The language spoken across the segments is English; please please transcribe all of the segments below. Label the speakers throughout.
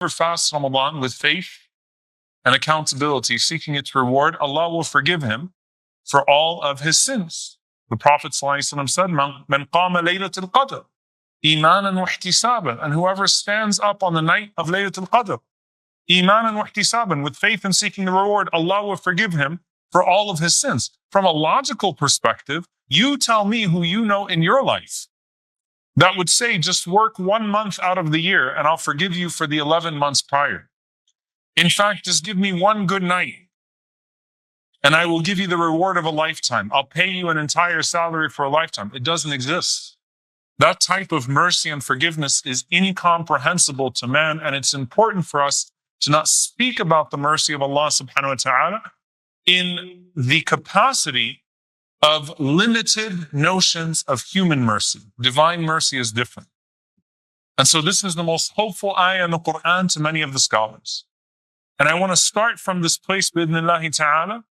Speaker 1: fasts Ramadan with faith and accountability, seeking its reward, Allah will forgive him for all of his sins. The Prophet ﷺ said, "Man qama laylatul qadr, imanan wa ihtisaban," and whoever stands up on the night of Laylatul Qadr, imanan wa ihtisaban, with faith and seeking the reward, Allah will forgive him for all of his sins. From a logical perspective, you tell me who you know in your life that would say, just work 1 month out of the year and I'll forgive you for the 11 months prior. In fact, just give me one good night and I will give you the reward of a lifetime. I'll pay you an entire salary for a lifetime. It doesn't exist. That type of mercy and forgiveness is incomprehensible to man, and it's important for us to not speak about the mercy of Allah subhanahu wa ta'ala in the capacity of limited notions of human mercy. Divine mercy is different. And so this is the most hopeful ayah in the Quran to many of the scholars. And I want to start from this place, bi'idhnillahi ta'ala,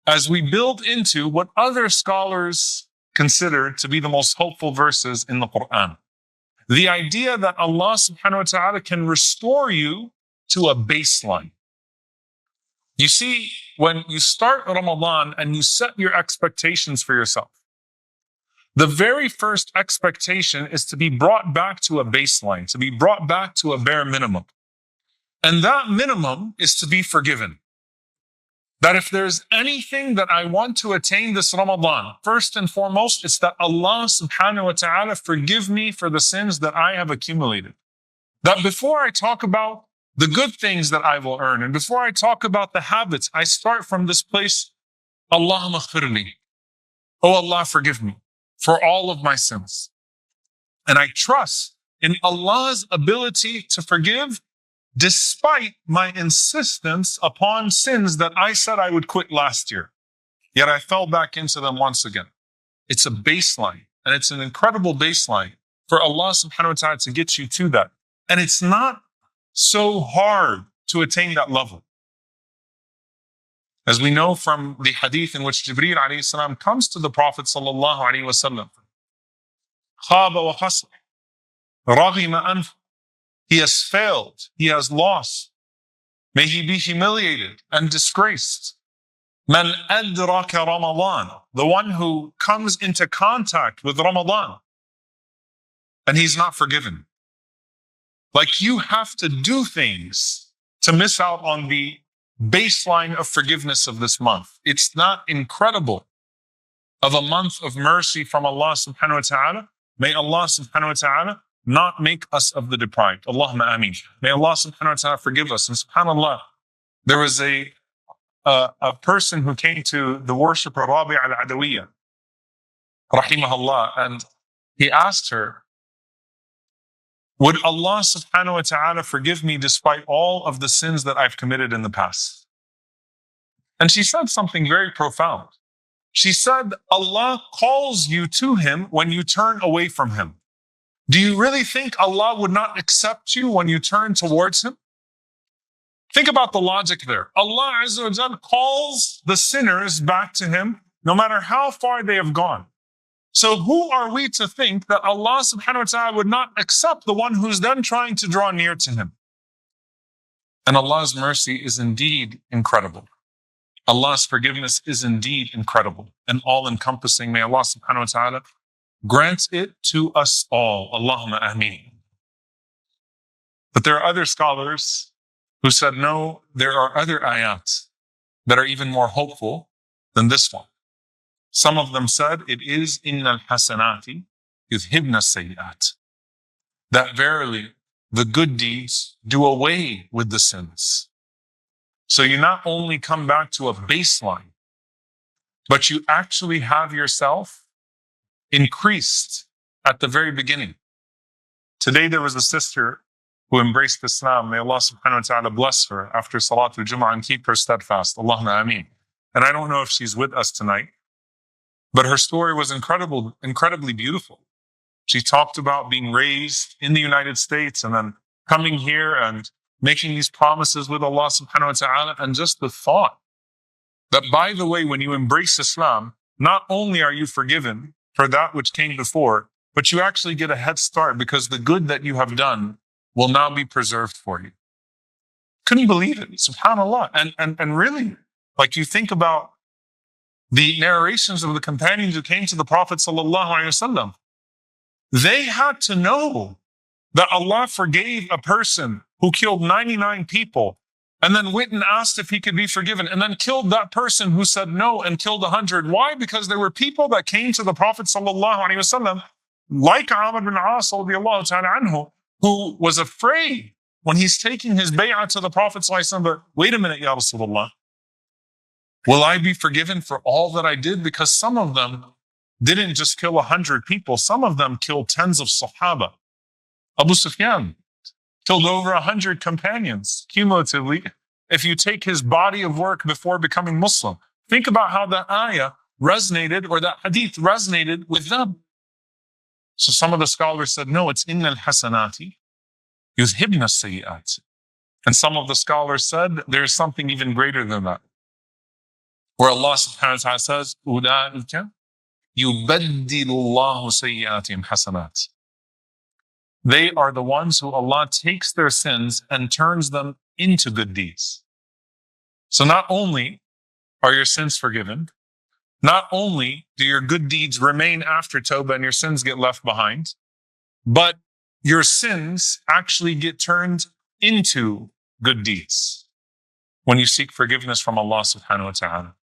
Speaker 1: as we build into what other scholars consider to be the most hopeful verses in the Quran. The idea that Allah subhanahu wa ta'ala can restore you to a baseline. You see, when you start Ramadan and you set your expectations for yourself, the very first expectation is to be brought back to a baseline, to be brought back to a bare minimum. And that minimum is to be forgiven. That if there's anything that I want to attain this Ramadan, first and foremost, it's that Allah subhanahu wa ta'ala forgive me for the sins that I have accumulated. That before I talk about the good things that I will earn, and before I talk about the habits, I start from this place, Allahumma khfirli. Oh Allah, forgive me for all of my sins. And I trust in Allah's ability to forgive despite my insistence upon sins that I said I would quit last year. Yet I fell back into them once again. It's a baseline, and it's an incredible baseline for Allah subhanahu wa ta'ala to get you to that. And it's not so hard to attain that level. As we know from the hadith in which Jibreel alayhi salam comes to the Prophet sallallahu alayhi wa sallam, khaba wa khasr, raghima anf. He has failed. He has lost. May he be humiliated and disgraced. Man adraka Ramadan, the one who comes into contact with Ramadan, and he's not forgiven. Like, you have to do things to miss out on the baseline of forgiveness of this month. It's not incredible of a month of mercy from Allah subhanahu wa ta'ala. May Allah subhanahu wa ta'ala not make us of the deprived. Allahumma ameen. May Allah subhanahu wa ta'ala forgive us. And subhanAllah, there was a person who came to the worshipper Rabi' al-Adawiyya, rahimahullah, and he asked her, would Allah subhanahu wa ta'ala forgive me despite all of the sins that I've committed in the past? And she said something very profound. She said, Allah calls you to him when you turn away from him. Do you really think Allah would not accept you when you turn towards him? Think about the logic there. Allah Azza wa Jal calls the sinners back to him no matter how far they have gone. So who are we to think that Allah subhanahu wa ta'ala would not accept the one who's then trying to draw near to him? And Allah's mercy is indeed incredible. Allah's forgiveness is indeed incredible and all-encompassing. May Allah subhanahu wa ta'ala grant it to us all. Allahumma ameen. But there are other scholars who said, no, there are other ayat that are even more hopeful than this one. Some of them said, it is innal hasanati yudhibna sayyi'at. That verily, the good deeds do away with the sins. So you not only come back to a baseline, but you actually have yourself increased at the very beginning. Today there was a sister who embraced Islam. May Allah subhanahu wa ta'ala bless her after Salatul Jum'ah and keep her steadfast. Allahumma ameen. And I don't know if she's with us tonight, but her story was incredibly beautiful. She talked about being raised in the United States and then coming here and making these promises with Allah subhanahu wa ta'ala, and just the thought that, by the way, when you embrace Islam, not only are you forgiven for that which came before, but you actually get a head start because the good that you have done will now be preserved for you. Couldn't believe it. SubhanAllah. And really, like you think about the narrations of the companions who came to the Prophet sallallahu alaihi wasallam, they had to know that Allah forgave a person who killed 99 people and then went and asked if he could be forgiven and then killed that person who said no and killed 100. Why? Because there were people that came to the Prophet sallallahu alaihi wasallam, like Amr bin As radiallahu ta'ala anhu, who was afraid when he's taking his bay'ah to the Prophet sallallahu alaihi wasallam, but wait a minute, Ya Rasulullah, will I be forgiven for all that I did? Because some of them didn't just kill 100 people. Some of them killed tens of Sahaba. Abu Sufyan killed over 100 companions cumulatively. If you take his body of work before becoming Muslim, think about how that ayah resonated, or that hadith resonated with them. So some of the scholars said, no, it's innal hasanati yuzhibna sayyi'at. And some of the scholars said there's something even greater than that, where Allah subhanahu wa ta'ala says, Ulaika yubaddilullahu sayyi'atihim hasanat. They are the ones who Allah takes their sins and turns them into good deeds. So not only are your sins forgiven, not only do your good deeds remain after Tawbah and your sins get left behind, but your sins actually get turned into good deeds when you seek forgiveness from Allah subhanahu wa ta'ala.